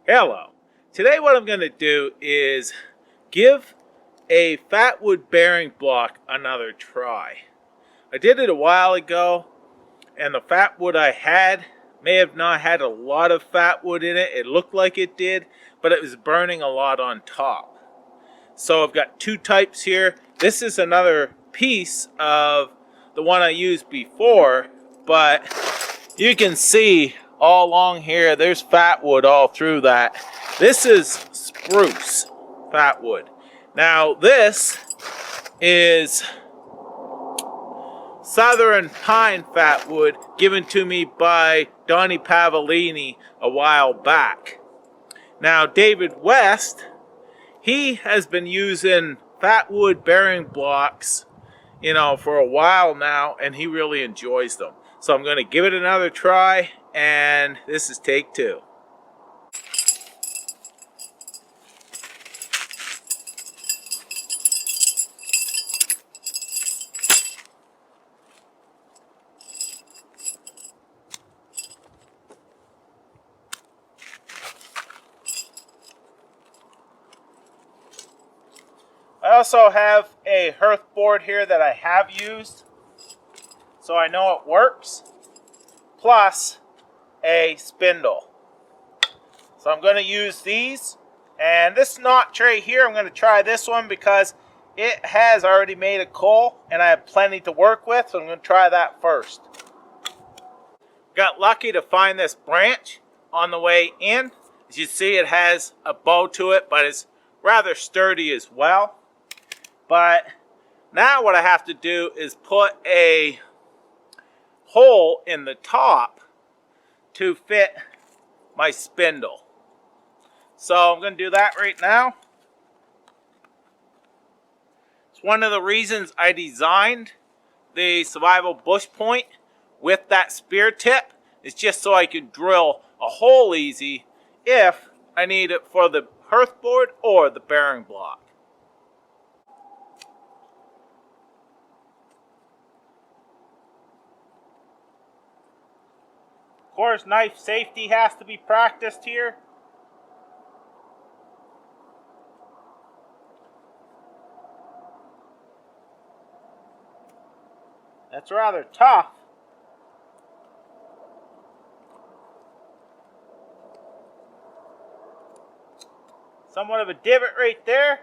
Hello. Today what I'm going to do is give a Fatwood bearing block another try. I did it a while ago, and the Fatwood I had may have not had a lot of Fatwood in it. It looked like it did, but it was burning a lot on top. So I've got two types here. This is another piece of the one I used before, but you can see all along here there's Fatwood all through that. This is spruce Fatwood. Now this is Southern Pine Fatwood given to me by Donnie Pavellini a while back. Now David West, he has been using Fatwood bearing blocks, for a while now, and he really enjoys them. So I'm going to give it another try, and this is take two. I also have a hearth board here that I have used, so I know it works, plus a spindle. So I'm going to use these, and this knot tray here, I'm going to try this one because it has already made a coal and I have plenty to work with, so I'm going to try that first. Got lucky to find this branch on the way in. As you see, it has a bow to it, but it's rather sturdy as well. But now what I have to do is put a hole in the top to fit my spindle. So I'm going to do that right now. It's one of the reasons I designed the survival bush point with that spear tip. It's just so I can drill a hole easy if I need it for the hearth board or the bearing block. Of course, knife safety has to be practiced here. That's rather tough. Somewhat of a divot right there.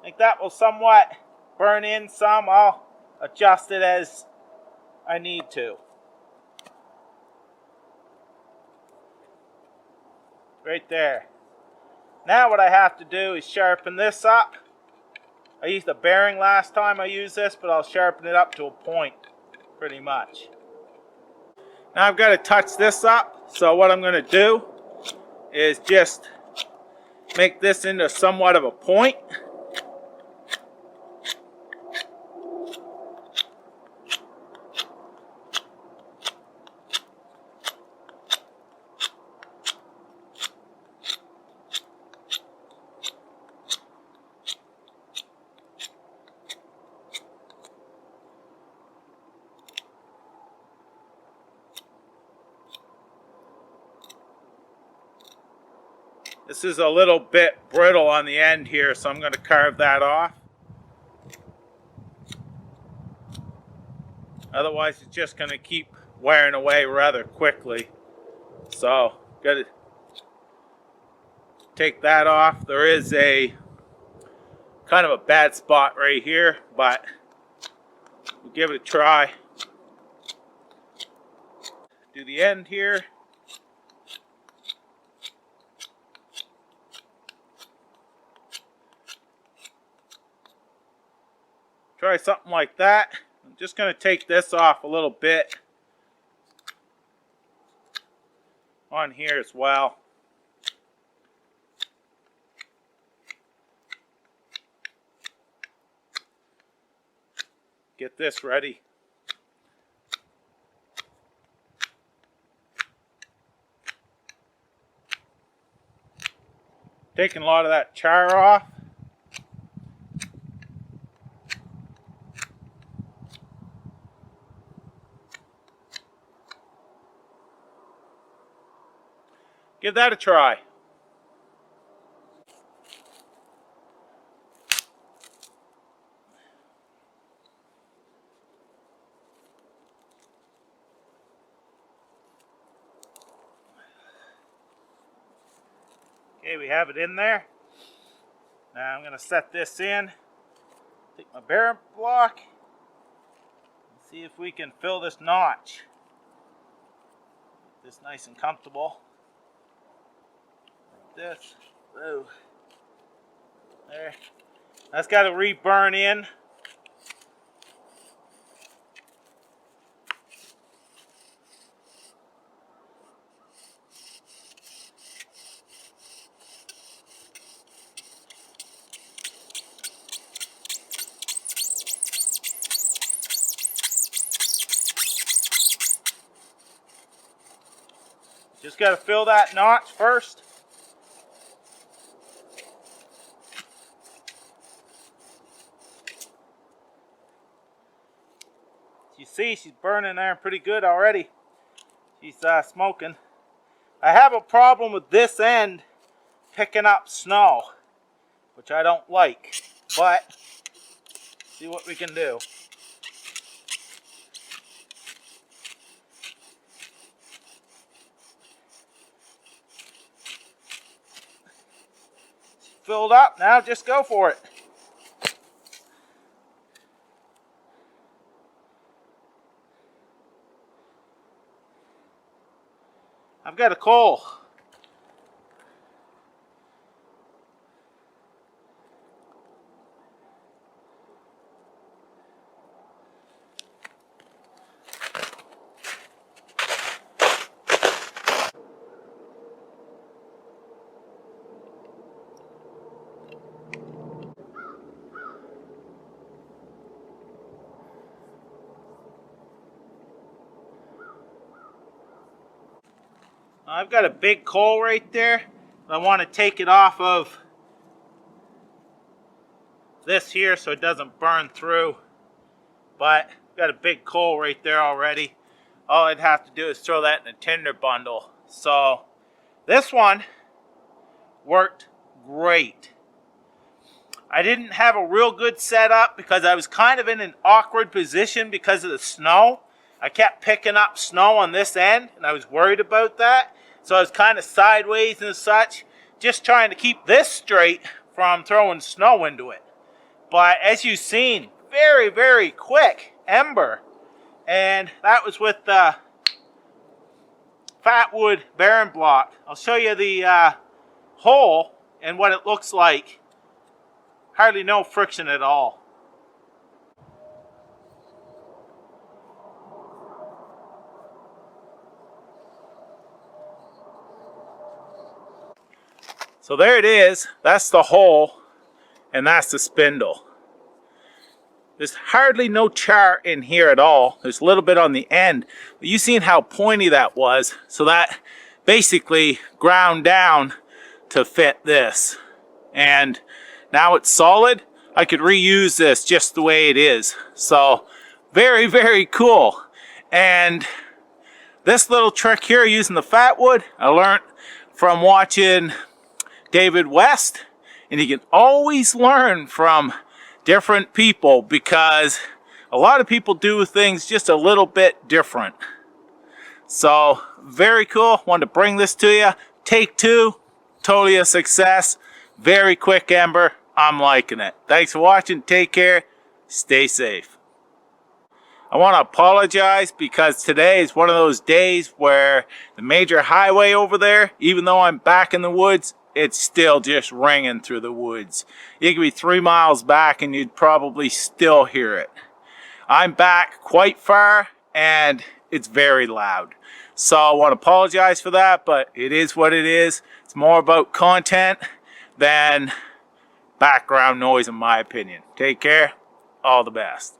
I think that will somewhat burn in some. I'll adjust it as I need to. Right there. Now what I have to do is sharpen this up. I used a bearing last time I used this, but I'll sharpen it up to a point, pretty much. Now I've got to touch this up, so what I'm going to do is just make this into somewhat of a point. This is a little bit brittle on the end here, so I'm going to carve that off. Otherwise, it's just going to keep wearing away rather quickly. So, got to take that off. There is a kind of a bad spot right here, but we'll give it a try. Do the end here. Try something like that. I'm just going to take this off a little bit on here as well. Get this ready. Taking a lot of that char off. Give that a try. Okay, we have it in there. Now I'm going to set this in. Take my bearing block. And see if we can fill this notch. Get this nice and comfortable. Like this. Whoa. There. That's got to re-burn in. Just got to fill that notch first. You see, she's burning there pretty good already. She's smoking. I have a problem with this end picking up snow, which I don't like, but see what we can do. Filled up, now just go for it. I've got a coal. I've got a big coal right there. I want to take it off of this here so it doesn't burn through. But I've got a big coal right there already. All I'd have to do is throw that in a tinder bundle. So this one worked great. I didn't have a real good setup because I was kind of in an awkward position because of the snow. I kept picking up snow on this end and I was worried about that. So I was kind of sideways and such, just trying to keep this straight from throwing snow into it. But as you've seen, very, very quick ember. And that was with the Fatwood bearing block. I'll show you the hole and what it looks like. Hardly no friction at all. So there it is. That's the hole and that's the spindle. There's hardly no char in here at all. There's a little bit on the end, but you seen how pointy that was. So that basically ground down to fit this. And now it's solid. I could reuse this just the way it is. So very, very cool. And this little trick here using the Fatwood, I learned from watching David West. And you can always learn from different people because a lot of people do things just a little bit different. So very cool. Wanted to bring this to you. Take two, totally a success. Very quick ember. I'm liking it. Thanks for watching. Take care. Stay safe. I want to apologize because today is one of those days where the major highway over there, even though I'm back in the woods, it's still just ringing through the woods. You could be 3 miles back and you'd probably still hear it. I'm back quite far and it's very loud. So I want to apologize for that, but it is what it is. It's more about content than background noise in my opinion. Take care. All the best.